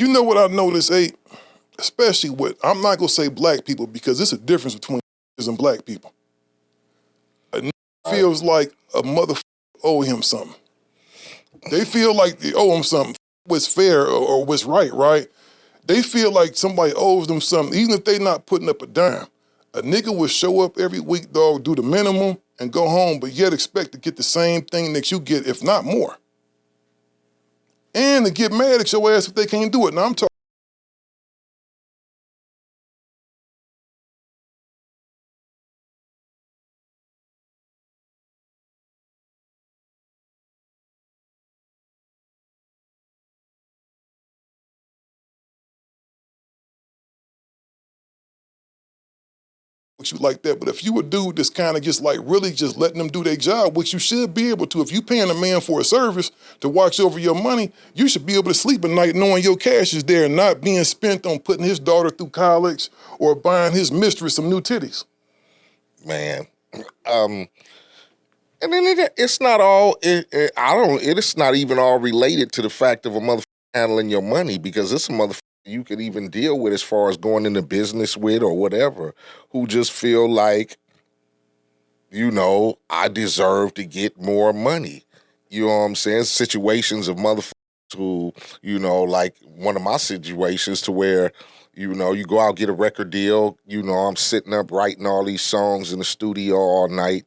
You know what I noticed, Eiht? Especially with, I'm not going to say black people because there's a difference between and black people. A feels like a motherfucker owe him something. They feel like they owe him something. What's fair or what's right? They feel like somebody owes them something, even if they not putting up a dime. A nigga will show up every week, dog, do the minimum and go home, but yet expect to get the same thing that you get, if not more. And to get mad at your ass if they can't do it. Now I'm talking. You like that, but if you a dude that's kind of just like really just letting them do their job, which you should be able to, if you paying a man for a service to watch over your money, you should be able to sleep at night knowing your cash is there and not being spent on putting his daughter through college or buying his mistress some new titties. Man, and then it's not all. It's not even all related to the fact of a motherfucker handling your money, because it's a motherfucker you could even deal with as far as going into business with or whatever, who just feel like, you know, I deserve to get more money. You know what I'm saying? Situations of motherfuckers who, you know, like one of my situations to where, you know, you go out, get a record deal, you know, I'm sitting up writing all these songs in the studio all night.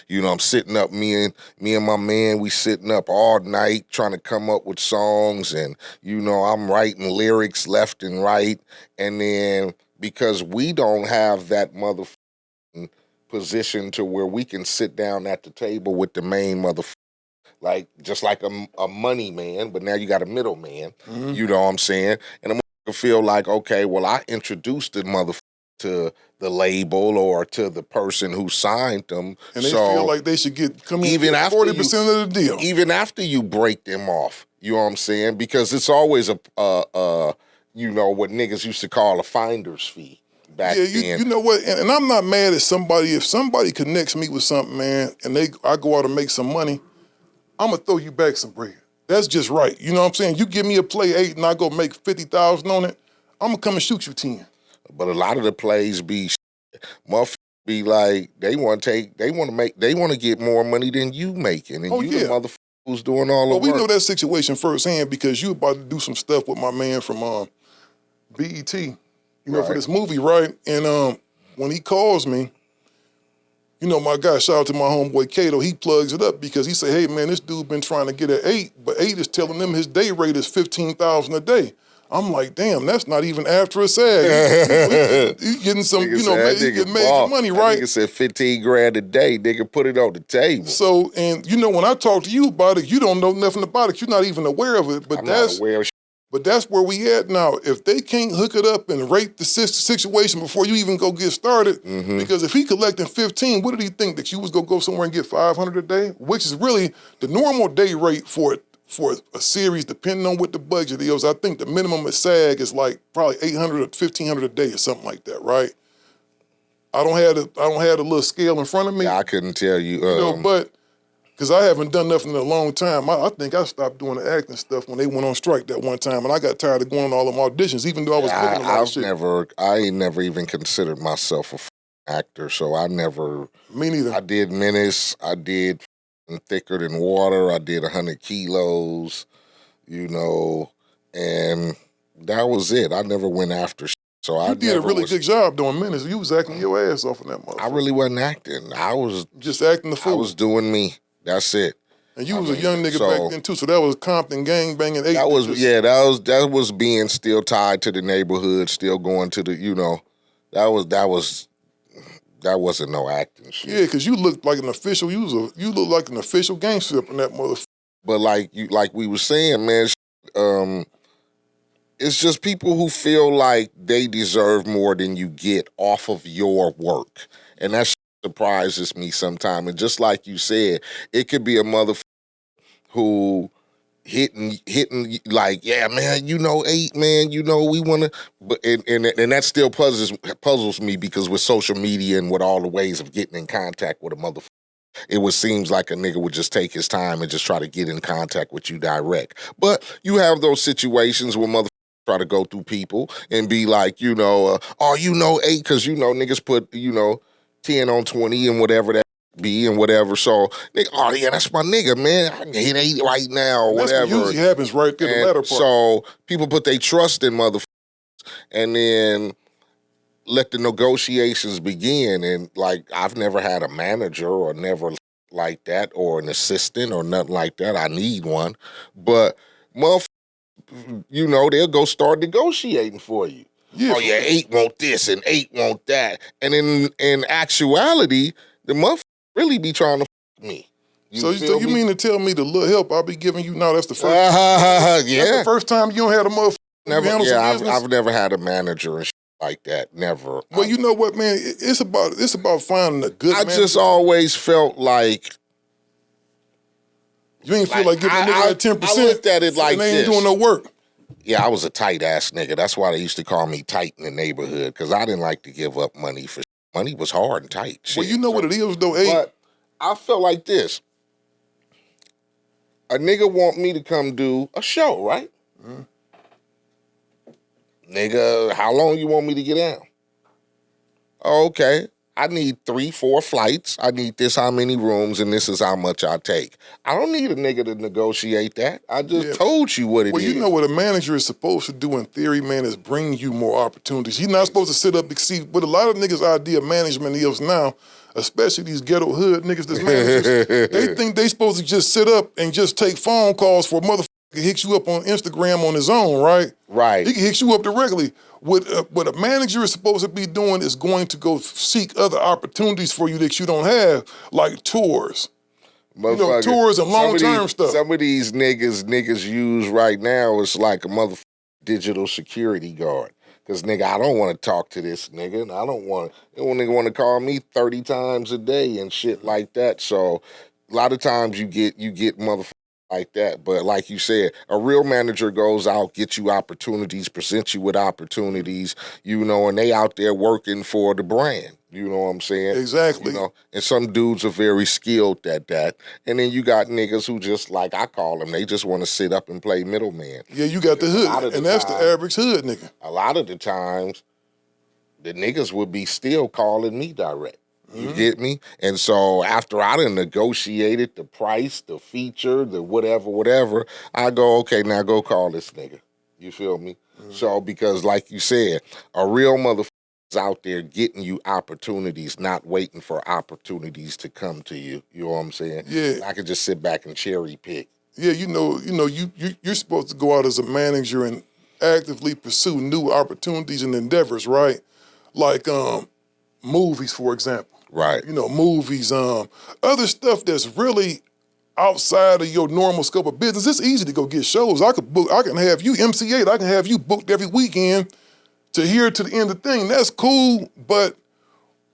You know, I'm sitting up, me and my man, we sitting up all night trying to come up with songs, and, you know, I'm writing lyrics left and right. And then because we don't have that motherfucking position to where we can sit down at the table with the main motherfucker, like just like a money man, but now you got a middle man, you know what I'm saying? And the motherfucker feel like, okay, well, I introduced the motherfucker to the label or to the person who signed them. And they feel like they should come in even after 40% of the deal. Even after you break them off, you know what I'm saying? Because it's always you know, what niggas used to call a finder's fee back then. You know what? And I'm not mad at somebody. If somebody connects me with something, man, and I go out and make some money, I'm going to throw you back some bread. That's just right. You know what I'm saying? You give me a play 8 and I go make 50,000 on it, I'm going to come and shoot you 10. But a lot of the plays be motherfuckers be like, they want to get more money than you making, and the motherfucker who's doing all the work. We know that situation firsthand because you about to do some stuff with my man from BET, you know, for this movie, right? And when he calls me, you know, my guy, shout out to my homeboy Kato, he plugs it up because he say, hey man, this dude been trying to get at 8, but 8 is telling them his day rate is $15,000 a day. I'm like, damn, that's not even after a SAG. He's getting some, you know, he's getting major money, right? Nigga said 15 grand a day, nigga, put it on the table. So, and you know, when I talk to you about it, you don't know nothing about it. You're not even aware of it. But I'm not aware of But that's where we at now. If they can't hook it up and rate the situation before you even go get started, because if he collecting 15, what did he think, that you was gonna go somewhere and get 500 a day? Which is really the normal day rate for a series, depending on what the budget is. I think the minimum at SAG is like probably 800 or 1,500 a day or something like that, right? I don't have the little scale in front of me. I couldn't tell you. You know, but because I haven't done nothing in a long time. I think I stopped doing the acting stuff when they went on strike that one time, and I got tired of going on all them auditions, even though I was getting a lot of shit. I ain't never even considered myself a actor, so I never. Me neither. I did Menace. I did Thicker Than Water. I did 100 Kilos, you know, and that was it. I never went after shit. So you did a really good job doing Menace. You was acting your ass off in that motherfucker. I really wasn't acting. I was just acting the fool. I was doing me. That's it. And you was a young nigga back then too, so that was Compton gangbanging. That was being still tied to the neighborhood, still going to the, you know, that wasn't no acting shit. Yeah, because you looked like an official. You looked like an official gangster up in that motherfucker. But like we were saying, man, it's just people who feel like they deserve more than you get off of your work, and that surprises me sometimes. And just like you said, it could be a motherfucker who hitting like, yeah, man, you know, Eiht, man, you know, we want to, but and that still puzzles me, because with social media and with all the ways of getting in contact with a motherfucker, it seems like a nigga would just take his time and just try to get in contact with you direct. But you have those situations where motherfuckers try to go through people and be like, oh, Eiht, because niggas put 10 on 20 and whatever that be and whatever. So nigga, oh yeah, that's my nigga, man. I can hit Eiht right now or That's whatever. what usually happens right there, the latter part. So people put their trust in motherfuckers and then let the negotiations begin. And like, I've never had a manager or never like that or an assistant or nothing like that. I need one. But motherfuckers, they'll go start negotiating for you. Yeah, oh yeah, Eiht want this and Eiht want that. And in actuality, the motherfucker really be trying to fuck me. So you mean to tell me the little help I'll be giving you now, that's the first time? Yeah. That's the first time you don't have a motherfucker handle some business? I've never had a manager and shit like that. Never. Well, you know what, man? It's about finding a good manager. I just always felt like you ain't feel like giving a nigga that 10%. I looked at it like and they ain't doing no work. Yeah, I was a tight ass nigga. That's why they used to call me tight in the neighborhood, because I didn't like to give up money for shit. Money was hard and tight. Shit. Well, you know what it is though, Eiht? But I felt like this. A nigga want me to come do a show, right? Mm-hmm. Nigga, how long you want me to get down? Oh, okay. I need 3-4 flights. I need this how many rooms, and this is how much I take. I don't need a nigga to negotiate that. I just told you what it is. Well, you know what a manager is supposed to do in theory, man, is bring you more opportunities. He's not supposed to sit up and see what a lot of niggas' idea of management is now, especially these ghetto hood niggas that's managers. They think they supposed to just sit up and just take phone calls for a motherfucker who hits you up on Instagram on his own, right? Right. He can hit you up directly. What a manager is supposed to be doing is going to go seek other opportunities for you that you don't have, like tours. Tours and long-term stuff. Some of these niggas use right now is like a motherfucking digital security guard. Because, nigga, I don't want to talk to this nigga. And I don't want to call me 30 times a day and shit like that. So a lot of times you get motherfuckers like that. But like you said, a real manager goes out, gets you opportunities, presents you with opportunities, and they out there working for the brand. You know what I'm saying? Exactly. And some dudes are very skilled at that. And then you got niggas who just, like I call them, they just want to sit up and play middleman. Yeah, you got the hood, and that's the average hood nigga. A lot of the times, the niggas would be still calling me direct. You get me? And so after I done negotiated the price, the feature, the whatever, I go, okay, now go call this nigga. You feel me? So because like you said, a real motherfucker is out there getting you opportunities, not waiting for opportunities to come to you. You know what I'm saying? Yeah. I could just sit back and cherry pick. Yeah, you're supposed to go out as a manager and actively pursue new opportunities and endeavors, right? Like movies, for example. Right. Movies, other stuff that's really outside of your normal scope of business. It's easy to go get shows. I can have you MC8, I can have you booked every weekend to here to the end of the thing. That's cool, but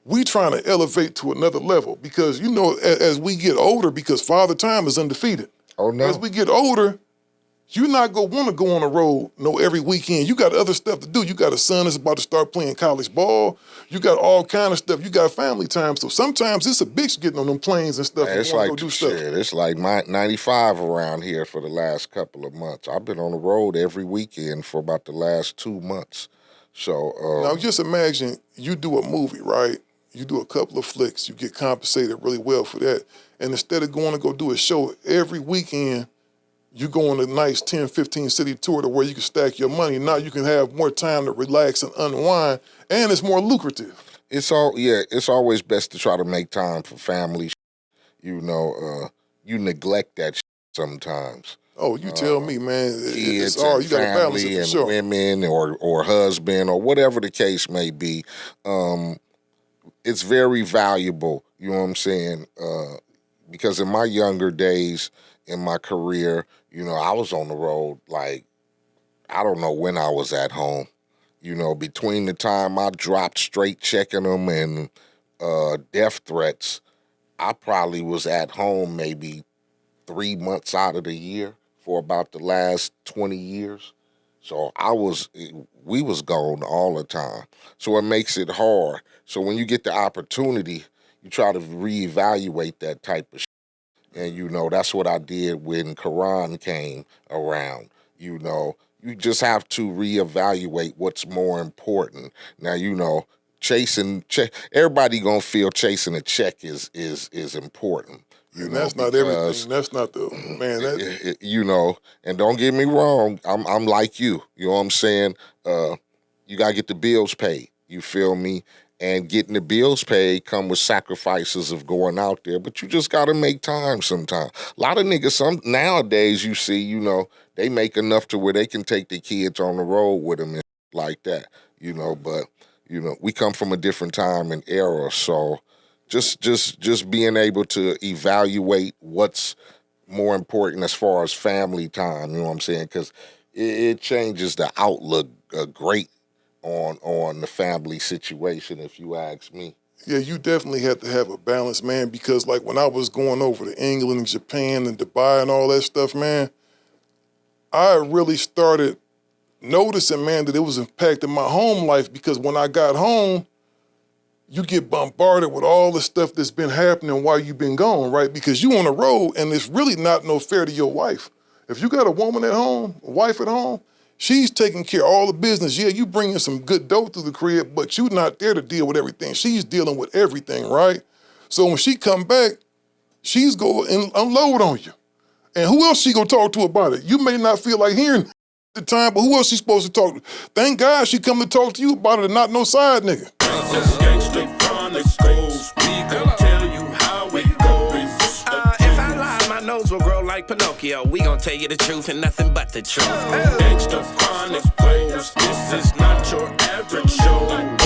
we trying to elevate to another level because, as we get older, because Father Time is undefeated. Oh, no. As we get older, you're not going to want to go on the road every weekend. You got other stuff to do. You got a son that's about to start playing college ball. You got all kind of stuff. You got family time. So sometimes it's a bitch getting on them planes and stuff. Man, it's like, it's like 95 around here for the last couple of months. I've been on the road every weekend for about the last 2 months. So now just imagine you do a movie, right? You do a couple of flicks. You get compensated really well for that. And instead of going to go do a show every weekend, you go on a nice 10, 15 city tour to where you can stack your money. Now you can have more time to relax and unwind, and it's more lucrative. It's always best to try to make time for family. You neglect that sometimes. Oh, you tell me, man. Kids it's hard. and You got to balance family it for and sure. women or husband or whatever the case may be. It's very valuable, you know what I'm saying? Because in my younger days, in my career, I was on the road, like, I don't know when I was at home. Between the time I dropped straight checking them and death threats, I probably was at home maybe 3 months out of the year for about the last 20 years. So we was gone all the time. So it makes it hard. So when you get the opportunity, you try to reevaluate that type of shit. And, that's what I did when Quran came around. You you just have to reevaluate what's more important. Now, you know, everybody gonna feel chasing a check is important. And that's not everything. That's not the man. You know, and don't get me wrong. I'm like you. You know what I'm saying? You gotta get the bills paid. You feel me? And getting the bills paid come with sacrifices of going out there, but you just gotta make time sometimes. A lot of niggas nowadays you see, you know, they make enough to where they can take their kids on the road with them and like that, you know. But you know, we come from a different time and era, so just being able to evaluate what's more important as far as family time. You know what I'm saying? Because it changes the outlook great on the family situation, if you ask me. Yeah, you definitely have to have a balance, man, because like when I was going over to England and Japan and Dubai and all that stuff, man, I really started noticing, man, that it was impacting my home life, because when I got home, you get bombarded with all the stuff that's been happening while you've been gone, right? Because you on the road and it's really not no fair to your wife. If you got a woman at home, a wife at home, she's taking care of all the business. Yeah, you bringing some good dough through the crib, but you're not there to deal with everything. She's dealing with everything, right? So when she come back, she's going to unload on you. And who else she going to talk to about it? You may not feel like hearing at the time, but who else she supposed to talk to? Thank God she come to talk to you about it and not no side nigga. Gangster Chronicles, we gon' tell you how it goes. If I lie, my nose will grow like Pinocchio. We gon' tell you the truth and nothing but the truth. Gangster Chronicles, this is not your average show.